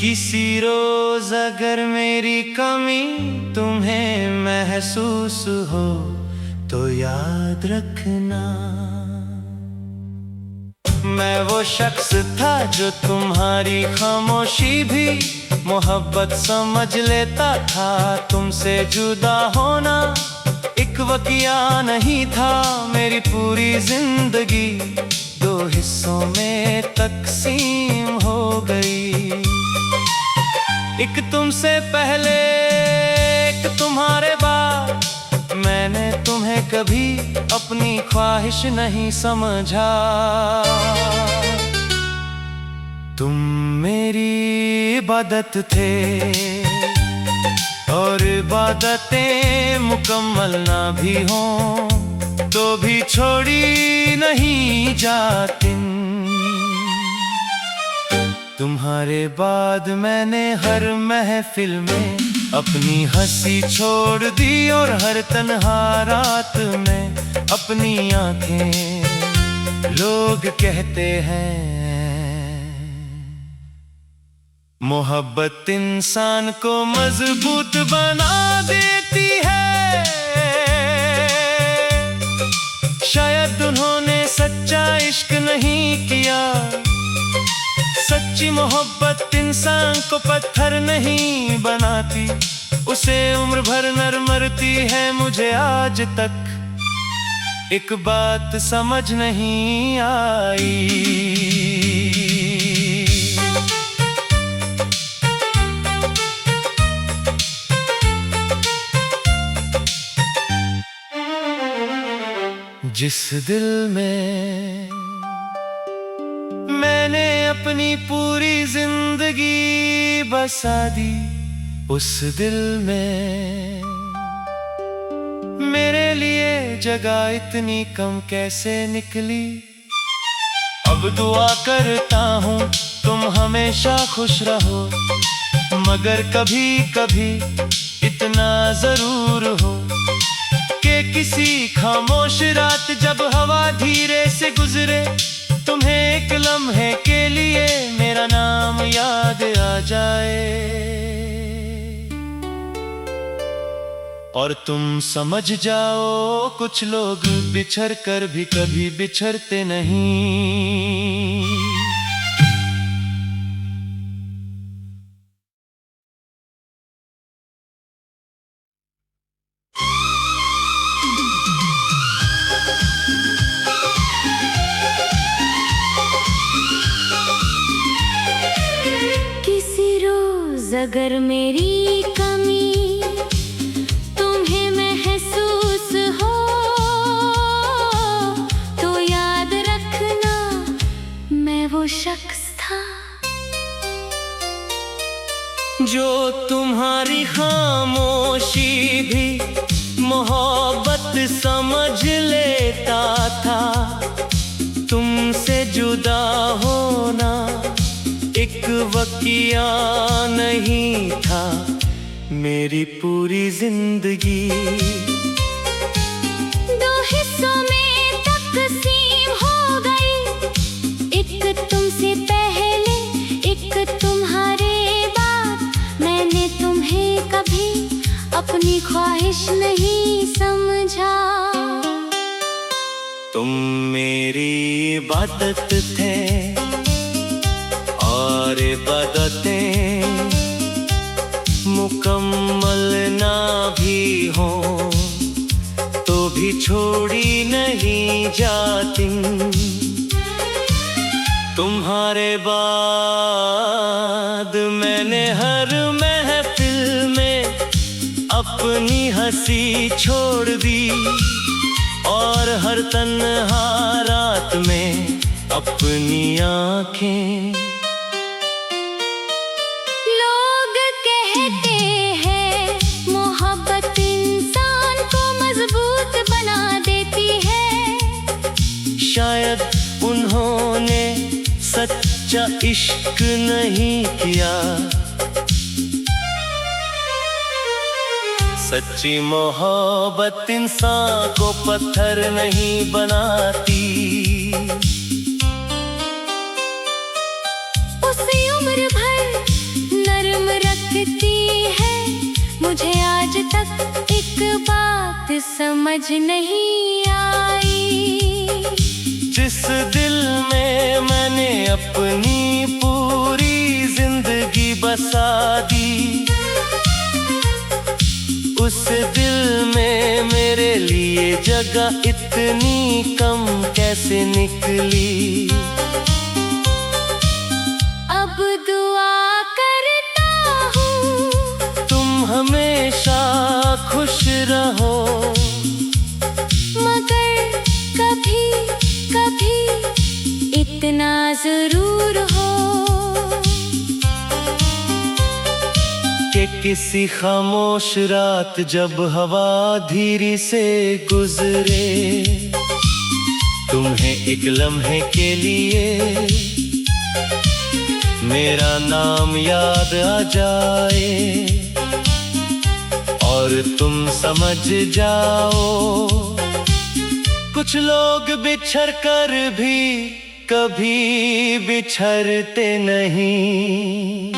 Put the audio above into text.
किसी रोज अगर मेरी कमी तुम्हें महसूस हो तो याद रखना, मैं वो शख्स था जो तुम्हारी खामोशी भी मोहब्बत समझ लेता था। तुमसे जुदा होना एक वक़िया नहीं था, मेरी पूरी जिंदगी दो हिस्सों में तकसीम हो गई। एक तुमसे पहले एक तुम्हारे बाद, मैंने तुम्हें कभी अपनी ख्वाहिश नहीं समझा। तुम मेरी इबादत थे और इबादतें मुकम्मल ना भी हों तो भी छोड़ी नहीं जाती। तुम्हारे बाद मैंने हर महफिल में अपनी हंसी छोड़ दी और हर तन्हा रात में अपनी आंखें। लोग कहते हैं मोहब्बत इंसान को मजबूत बना देती है, शायद उन्होंने सच्चा इश्क नहीं किया। सच्ची मोहब्बत इंसान को पत्थर नहीं बनाती, उसे उम्र भर नर मरती है। मुझे आज तक एक बात समझ नहीं आई, जिस दिल में मैंने अपनी पूरी जिंदगी बसा दी, उस दिल में मेरे लिए जगह इतनी कम कैसे निकली। अब दुआ करता हूँ तुम हमेशा खुश रहो, मगर कभी कभी इतना जरूर हो कि किसी खामोश रात जब हवा धीरे से गुजरे, तुम्हें एक लम्हे के लिए मेरा नाम याद आ जाए और तुम समझ जाओ कुछ लोग बिछड़ कर भी कभी बिछड़ते नहीं। अगर मेरी कमी तुम्हें महसूस हो तो याद रखना, मैं वो शख्स था जो तुम्हारी खामोशी भी मोहब्बत समझ लेता था। तुमसे जुदा होना एक वक़िया नहीं था, मेरी पूरी जिंदगी दो हिस्सों में तकसीम हो गई। एक तुमसे पहले एक तुम्हारे बाद, मैंने तुम्हें कभी अपनी ख्वाहिश नहीं समझा। तुम मेरी इबादत थे और इबादतें मुकम्मल ना भी हों तो भी छोड़ी नहीं जाती। तुम्हारे बाद मैंने हर महफिल में अपनी हंसी छोड़ दी और हर तन्हा रात में अपनी आंखें। लोग कहते हैं मोहब्बत इंसान को मजबूत बना देती है, शायद उन्होंने सच्चा इश्क नहीं किया। सच्ची मोहब्बत इंसान को पत्थर नहीं बनाती, उसे उम्र भर समझ नहीं आई। जिस दिल में मैंने अपनी पूरी जिंदगी बसा दी, उस दिल में मेरे लिए जगह इतनी कम कैसे निकली। अब दुआ करता हूँ तुम हमेशा खुश रहो, मगर कभी कभी इतना जरूर हो कि किसी खामोश रात जब हवा धीरे से गुजरे, तुम्हें एक लम्हे के लिए मेरा नाम याद आ जाए और तुम समझ जाओ। कुछ लोग बिछड़ कर भी कभी बिछड़ते नहीं।